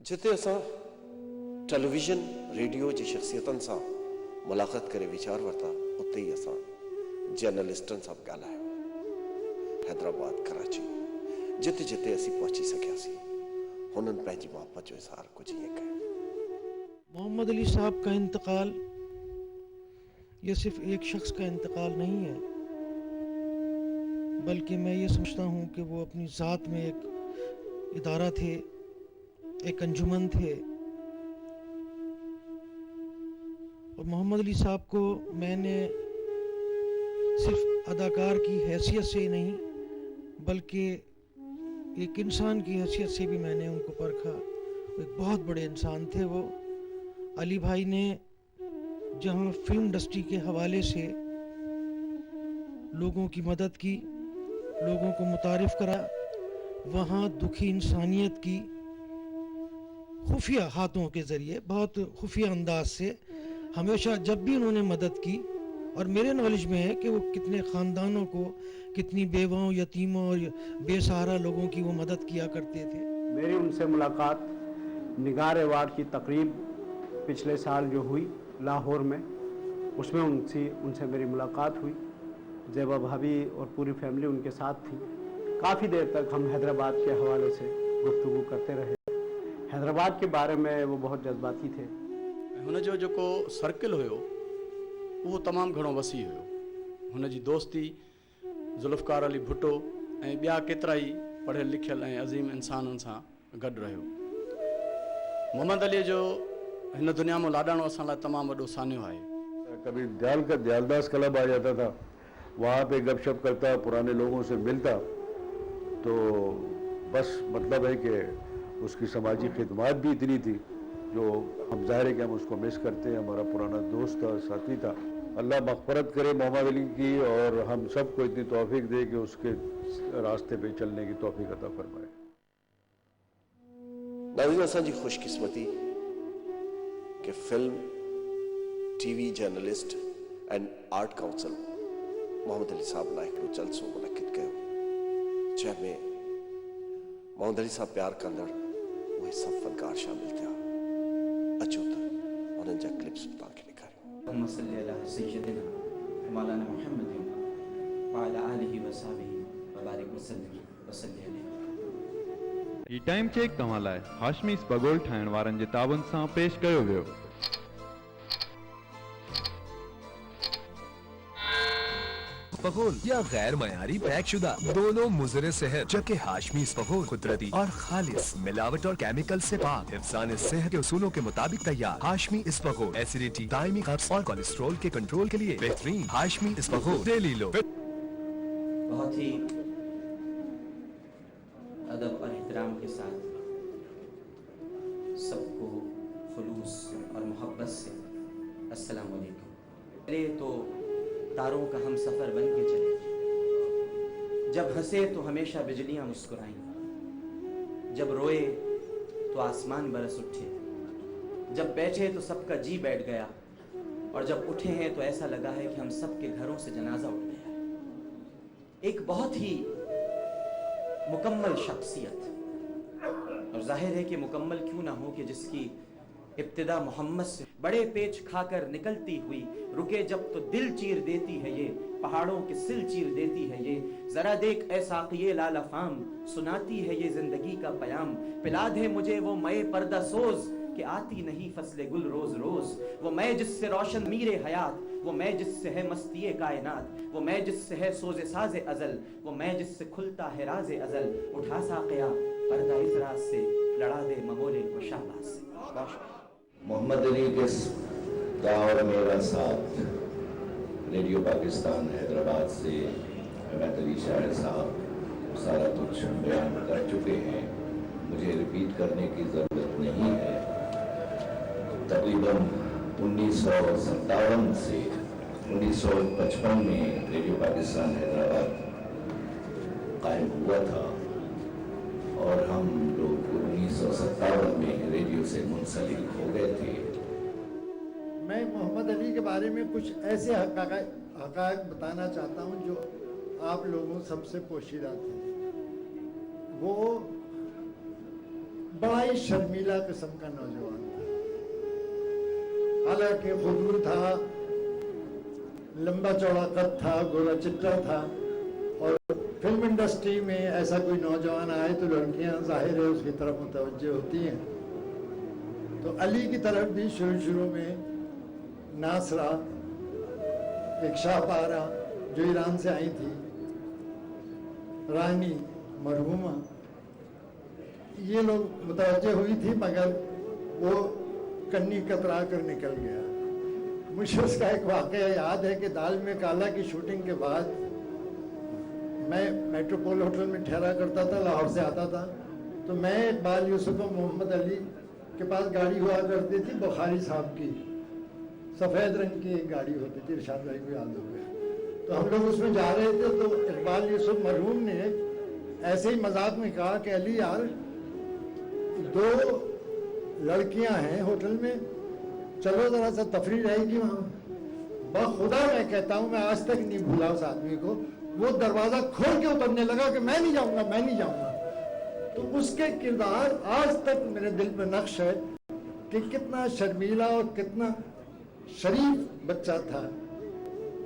जिते असां television radio जी शख़्सियतनि सां मुलाक़ात करे वीचार वरिता, उते ई असां जर्नलिस्टनि सां बि ॻाल्हायो। हैदराबाद, कराची, जिते जिते असीं पहुची सकियासीं, हुननि पंहिंजी मोहब्बत जो इज़हार कुझु ईअं कयो। मोहम्मद अली साहब का इंतकाल ये सिर्फ एक शख्स का इंतकाल नहीं है, बल्कि मैं ये समझता हूँ कि वो अपनी ज़ात में एक इदारा थे, एक अंजुमन थे। और मोहम्मद अली साहब को मैंने सिर्फ अदाकार की हैसियत से ही नहीं, बल्कि एक इंसान की हैसियत से भी मैंने उनको परखा। एक बहुत बड़े इंसान थे वो। अली भाई ने जहाँ फिल्म इंडस्ट्री के हवाले से लोगों की मदद की, लोगों को मुतारिफ करा, वहाँ दुखी इंसानियत की खुफिया हाथों के ज़रिए, बहुत खुफिया अंदाज से हमेशा जब भी उन्होंने मदद की, और मेरे नॉलेज में है कि वो कितने ख़ानदानों को, कितनी बेवाओं, यतीमों और बेसहारा लोगों की वो मदद किया करते थे। मेरी उनसे मुलाकात निगार अवार्ड की तकरीब पिछले साल जो हुई लाहौर में, उसमें उनसे मेरी मुलाकात हुई। ज़ेबा भाभी और पूरी फैमिली उनके साथ थी। काफ़ी देर तक हम हैदराबाद के हवाले से गुफ्तगू करते रहे। हैदराबाद के बारे में वो बहुत जज्बाती थे। हुन जो जेको सर्किल हुयो उहो तमामु घणो वसी हुयो। हुन जी दोस्ती ज़ुल्फ़कार अली भुट्टो ऐं ॿिया केतिरा ई पढ़ियल लिखियल ऐं अज़ीम इंसाननि सां गॾु रहियो। मोहम्मद अलीअ जो हिन दुनिया में लाॾाणो असां लाइ तमामु वॾो सानियो आहे। कभी दयालदास क्लब आ जाता था, वहाँ पे गपशप करता, पुराने लोगों से मिलता, तो बस मतलब है कि उसकी समाजी खिदमत भी इतनी थी जो हम ज़ाहिर है कि हम उसको मिस करते हैं। हमारा पुराना दोस्त था, साथी था। अल्लाह मग़फ़रत करे मोहम्मद अली की, और हम सबको इतनी तौफीक दे कि उसके रास्ते पे चलने की तौफीक अता फरमाए। नाज़रीन, असांजी खुशकिस्मती कि film, TV journalist and art council Mohammad Ali साहब लाइ हिकिड़ो जलसो मुनक़िद कयो, जंहिंमें मोहम्मद अली साहब प्यार कंदड़ उहे सभु फनकार शामिल थिया। अचो त उन्हनि जा क्लिप्स तव्हांखे ॾेखारियूं। अल्लाहुम्मा सल्ली अला सय्यदिना मौलाना मुहम्मद व अला आलिहि व सहाबिहि व बारिक व सल्ली अलैहि। ही टाइम चेक तव्हां लाइ हाशमी स्पगोल ठाहिण वारनि जे ताबन सां पेश कयो वियो। स्पगोल या गैर मयारी पैकशुदा, दोनों मुज़र सेहत, जबकि हाशमी स्पगोल कुदरती और खालिस, मिलावट और केमिकल से पाक, हिफ्ज़ान सेहत के उसूलों के मुताबिक तैयार। हाशमी स्पगोल एसिडिटी, दायमी कब्ज़ और कोलेस्ट्रॉल के कंट्रोल के लिए बेहतरीन। हाशमी स्पगोल डेली लो। बहुत ही अदब और एहतराम के साथ सबको खुलूस और मोहब्बत से अस्सलाम वालेकुम। पहले तो तारों का हम सफ़र बन के चले, जब हंसे तो हमेशा बिजलियां मुस्कुराई, जब रोए तो आसमान बरस उठे, जब बैठे तो सबका जी बैठ गया, और जब उठे हैं तो ऐसा लगा है कि हम सबके घरों से जनाजा उठ गया। एक बहुत ही मुकम्मल शख्सियत, और जाहिर है कि मुकम्मल क्यों ना हो कि जिसकी इब्तिदा मोहम्मद से बड़े पेच खाकर निकलती हुई, रुके जब तो दिल चीर देती है ये, पहाड़ों के सिल चीर देती है ये, जरा देख ऐ साक़िए लाला फाम, सुनाती है ये जिंदगी का पयाम, पिला दे मुझे वो मए पर्दा सोज कि आती नहीं फसले गुल रोज रोज, वो मैं जिससे रोशन मीरे हयात, वो मैं जिससे है मस्तिए कायनात, वो मैं जिससे है सोजे साजे अजल, वो मैं जिससे खुलता है राजे अजल, उठा साक़िया पर्दा इस राज से, लड़ा दे ममोले को शाहबाज से। मोहम्मद अली के दावर मेरा साथ रेडियो पाकिस्तान हैदराबाद से अहमद अली शायर साहब सारा कुछ बयान कर चुके हैं, मुझे रिपीट करने की ज़रूरत नहीं है। तकरीबन 1957 से 1955 में रेडियो पाकिस्तान हैदराबाद कायम हुआ था, और हम लोग 1957 में रेडियो से मुंसलिक हो गए थे। मैं मोहम्मद अली के बारे में कुछ ऐसे हक़ाइक़ बताना चाहता हूं जो आप लोगों सबसे पोशीदा थे। वो बड़ा ही शर्मीला किस्म का नौजवान था। हालांकि खुदरू था, लंबा चौड़ा कद था, गोरा चिट्टा था, और फिल्म इंडस्ट्री में ऐसा कोई नौजवान आए तो लड़कियां जाहिर है उसकी तरफ मुतवज्जे होती हैं। तो अली की तरफ भी शुरू में नासरा, एक शाहपारा जो ईरान से आई थी, रानी मरहूमा, ये लोग मुतवज्जे हुई थी, मगर वो कन्नी कतरा कर निकल गया। मुझे उसका एक वाक़या याद है कि दाल में काला की शूटिंग के बाद मैं मेट्रोपोल होटल में ठहरा करता था, लाहौर से आता था, तो मैं इकबाल यूसुफ और मोहम्मद अली के पास गाड़ी हुआ करती थी, बुखारी साहब की, सफ़ेद रंग की एक गाड़ी होती थी, इरशाद भाई को याद होगा। तो हम लोग उसमें जा रहे थे, तो इकबाल यूसुफ मरहूम ने ऐसे ही मजाक में कहा कि अली यार, 2 लड़कियां हैं होटल में, चलो ज़रा सा तफरी रहेगी वहाँ। बखुदा मैं कहता हूँ, मैं आज तक नहीं भूला उस आदमी को। वो दरवाज़ा खोल के उतरने लगा कि मैं नहीं जाऊँगा, मैं नहीं जाऊँगा। तो उसके किरदार आज तक मेरे दिल में नक्श है कि कितना शर्मीला और कितना शरीफ बच्चा था।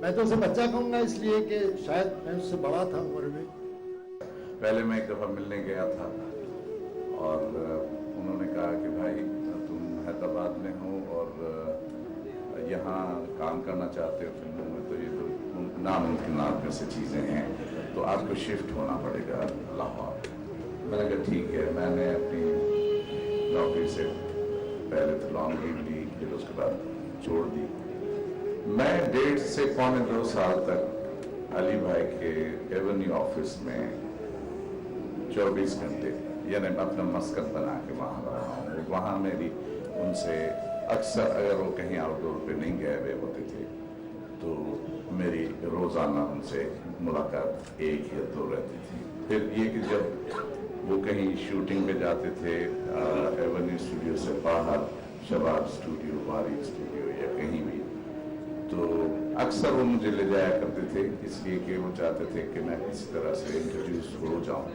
मैं तो उसे बच्चा कहूँगा इसलिए कि शायद मैं उससे बड़ा था उम्र में। पहले मैं एक दफ़ा मिलने गया था और उन्होंने कहा कि भाई तुम हैदराबाद में हो और यहाँ काम करना चाहते हो फिल्मों में, तो ये तो नामुमकिनात में से चीज़ें हैं, तो आपको शिफ्ट होना पड़ेगा लाहौर। मैंने कहा ठीक है। मैंने अपनी नौकरी से पहले तो लॉन्ग लीव ली, फिर उसके बाद छोड़ दी। मैं 1.5 से पौने 2 साल तक अली भाई के एवेन्यू ऑफिस में 24 घंटे यानी अपना मस्कन बना के वहाँ रहा हूँ। वहाँ मेरी उनसे अक्सर, अगर वो कहीं आउटडोर पे नहीं गए हुए होते थे, तो मेरी रोज़ाना उनसे मुलाकात 1 या 2 रहती थी। फिर ये कि जब वो कहीं शूटिंग पे जाते थे एवेन्यू स्टूडियो से बाहर, शबाब स्टूडियो, वारी स्टूडियो या कहीं भी, तो अक्सर वो मुझे ले जाया करते थे, इसलिए कि वो चाहते थे कि मैं किसी तरह से इंट्रोड्यूस हो जाऊँ।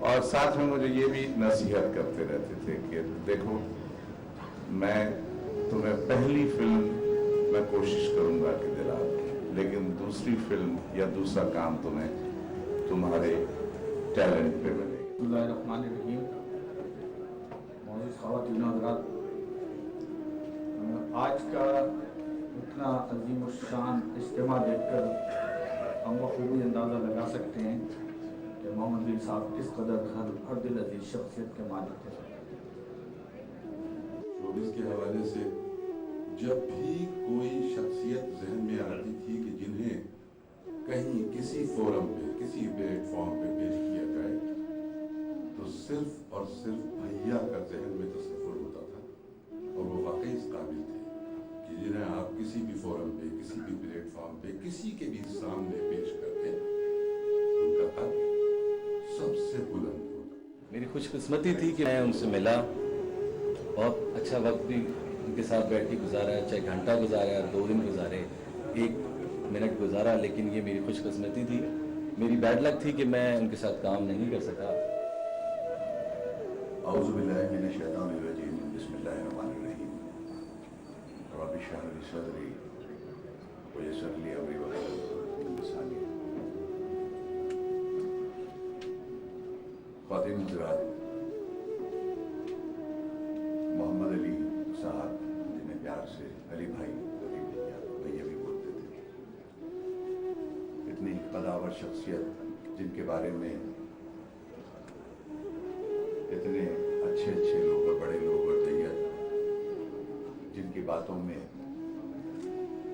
और साथ में मुझे ये भी नसीहत करते रहते थे कि देखो, मैं तुम्हें पहली फिल्म मैं कोशिश करूँगा कि दिला, लेकिन दूसरी फिल्म या दूसरा काम तुम्हें तुम्हारे टैलेंट पे मिलेगा। आज का इतना अजीम और शान इज्तिमा देखकर हम बखूबी अंदाज़ा लगा सकते हैं कि मोहम्मद अली साहब किस कदर हर दिल अजीज शख्सियत के मालिक थे। शोबिज़ के हवाले से जब भी कोई शख्सियत जहन में आती थी कि जिन्हें कहीं किसी फोरम पे, किसी प्लेटफॉर्म पे पेश किया जाए, तो सिर्फ और सिर्फ भैया का जहन में तस्वुर होता था। और वो वाकई इस काबिल थे कि जिन्हें आप किसी भी फोरम पे, किसी भी प्लेटफॉर्म पे, किसी के भी सामने पेश करते, उनका कद सबसे बुलंद होता। मेरी खुशकिस्मती थी कि मैं उनसे मिला, बहुत अच्छा वक्त भी उनके साथ बैठ के गुजारा, चाहे घंटा गुजारा, 2 दिन गुजारे, 1 मिनट गुजारा, लेकिन ये मेरी खुशकिस्मती थी। मेरी बैड लक थी कि मैं उनके साथ काम नहीं कर सका। औज़ु बिल्लाहि मिनश शैतानिर रजीम, बिस्मिल्लाहिर रहमानिर रहीम। रब्बि इश्रह ली सदरी व यस्सिर ली अमरी वहल्लुल लिसानी। ख़ातिन हज़रात, मोहम्मद अली साहब, जिन्हें प्यार से अली भाई, भैया भी बोलते थे, इतनी कदावर शख्सियत जिनके बारे में इतने अच्छे अच्छे लोग और बड़े लोग और जैयत, जिनकी बातों में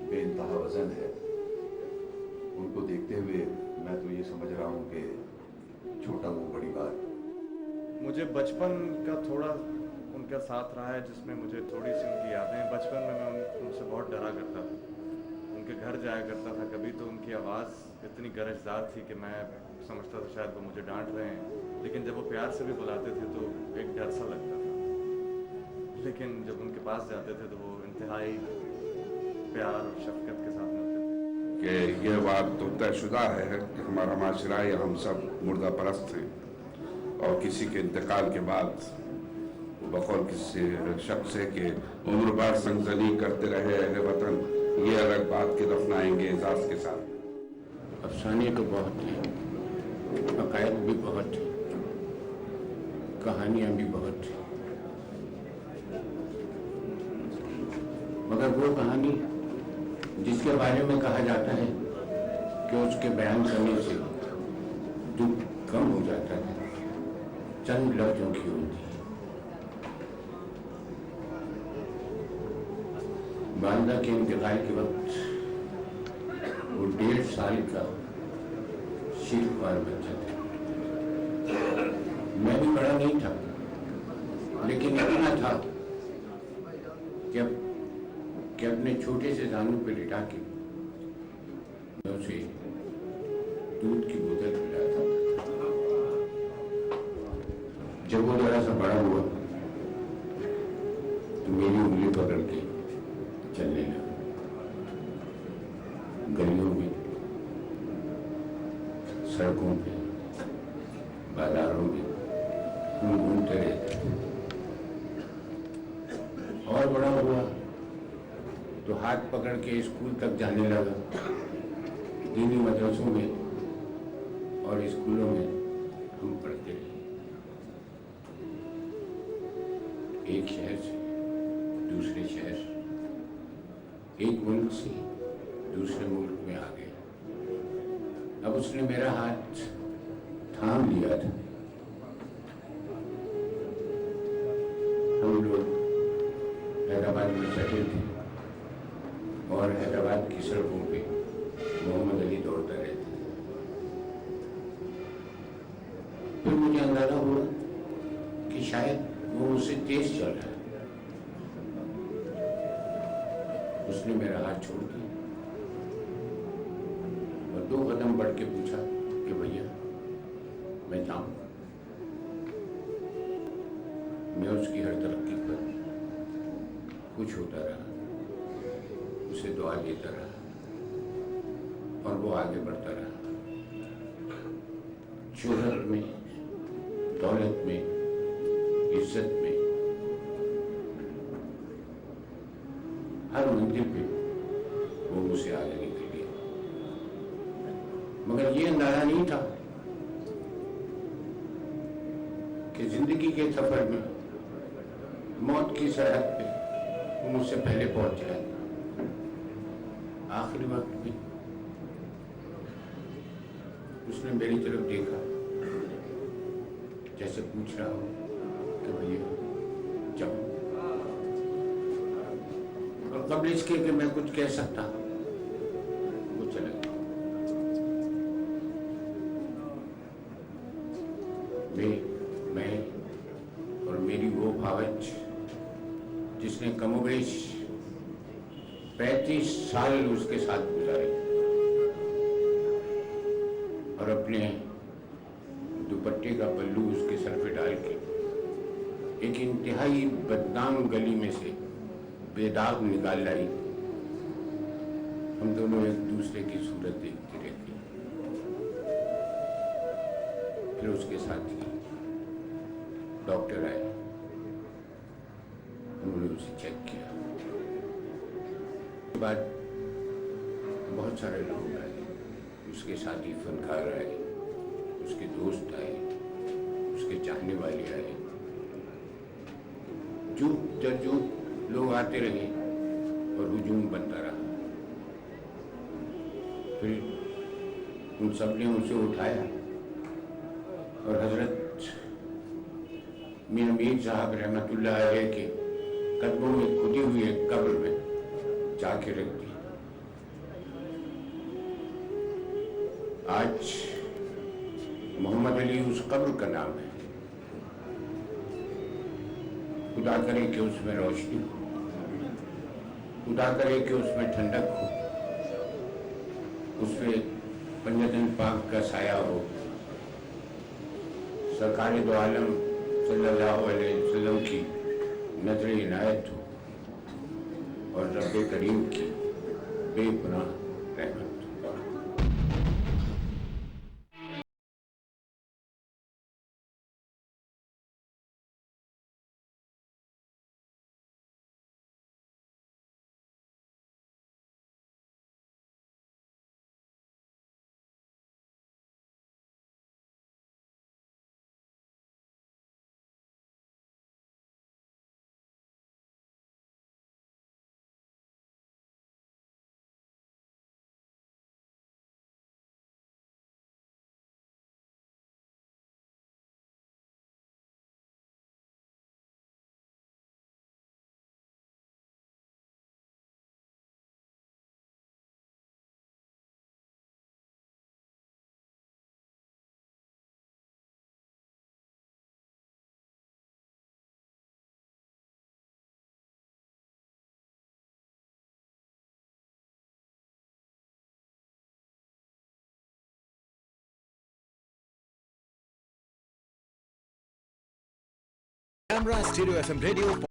बेइंतहा वज़न है, उनको देखते हुए मैं तो ये समझ रहा हूँ कि छोटा वो बड़ी बात। मुझे बचपन का थोड़ा उनका साथ रहा है, जिसमें मुझे थोड़ी सी उनकी यादें हैं। बचपन में मैं उनसे बहुत डरा करता था, उनके घर जाया करता था। कभी तो उनकी आवाज़ इतनी गरजदार थी कि मैं समझता था शायद वो मुझे डांट रहे हैं, लेकिन जब वो प्यार से भी बुलाते थे तो एक डर सा लगता था। लेकिन जब उनके पास जाते थे तो वो इंतहाई प्यार और शफकत के साथ मिलते थे। कि यह बात तो तयशुदा है कि हमारा माशरा या हम सब मुर्दा परस्त हैं, और किसी के इंतकाल के बाद बकौल किसी शख्स है कि उम्र भर संगजनी करते रहे अहले वतन, ये अलग बात के दफनाएंगे एजाज के साथ। अफसाने तो बहुत हैं, हक़ाइक़ भी बहुत हैं, कहानियाँ भी बहुत हैं, मगर वो कहानी जिसके बारे में कहा जाता है कि उसके बयान करने से दुख कम हो जाता है, चंद लफ्ज़ों की होती है। वालिदा के इंतकाल के वक्त वो 1.5 साल का शीलख्वार बच्चा था। मैं भी बड़ा नहीं था, लेकिन इतना था कि अपने छोटे से जानू पे लिटा के मैं उसे दूध की बोतल पिलाता था। जब वो जरा सा बड़ा हुआ तो मेरी उंगली पकड़ के चलने लगा। गलियों में, सड़कों पे, बाजारों में हम घूमते रहते थे। और बड़ा हुआ तो हाथ पकड़ के स्कूल तक जाने लगा। दीनी मदरसों में और स्कूलों में हम पढ़ते रहे। एक शहर से दूसरे शहर, एक मुल्क से दूसरे मुल्क में आ गए। अब उसने मेरा हाथ थाम लिया था। हम लोग हैदराबाद में सेटल थे और हैदराबाद की सड़कों पे मोहम्मद अली दौड़ता रहता था। फिर मुझे अंदाजा हुआ कि शायद वो मुझसे तेज चल रहा है। उसने मेरा हाथ छोड़ दिया और 2 कदम बढ़ के पूछा कि भैया मैं जाऊं। मैं उसकी हर तरक्की पर खुश होता रहा, उसे दुआ देता रहा और वो आगे बढ़ता रहा। शोहरत में, दौलत में, इज्जत में, हर मंजिल पे वो मुझसे आगे निकल गया। मगर ये अंदाजा नहीं था कि जिंदगी के सफर में मौत की सरहद पे वो मुझसे पहले पहुंच जाएगा। आखिरी वक्त में उसने मेरी तरफ देखा, जैसे पूछ रहा हो कि भैया जाओ। और कब्ल इसके कि मैं कुछ कह सकता, वो चला गया। मैं और मेरी वो भावच जिसने कमोबेश 35 साल उसके साथ गुजारे और अपने दुपट्टे का पल्लू उसके सर पे डाल के एक इंतहाई बदनाम गली में से बेदाग निकाल लाई। हम दोनों एक दूसरे की सूरत देखते रहते। फिर उसके साथ ही डॉक्टर आए, उन्होंने उसे चेक किया। उसके बाद बहुत सारे लोग आए, उसके साथी फनकार आए, उसके दोस्त आए, उसके चाहने वाले आए। जुग दर जुग लोग आते रहे और हुजूम बनता रहा। फिर उन सब ने उसे उठाया और हजरत मीर मीर साहब रहमतुल्लाह अलैह के कदमों में खुदी हुई एक कब्र में जाके रख दी। आज मोहम्मद अली उस कब्र का नाम है। खुदा करे कि उसमें रोशनी हो, खुदा करे कि उसमें ठंडक हो, उसमें पंजतन पाक का साया हो, सरकार दो आलम सल्लल्लाहु अलैहि वसल्लम की नजर इनायत हो और रब्बे करीम की बेपनाह रहमत। Camera stereo FM radio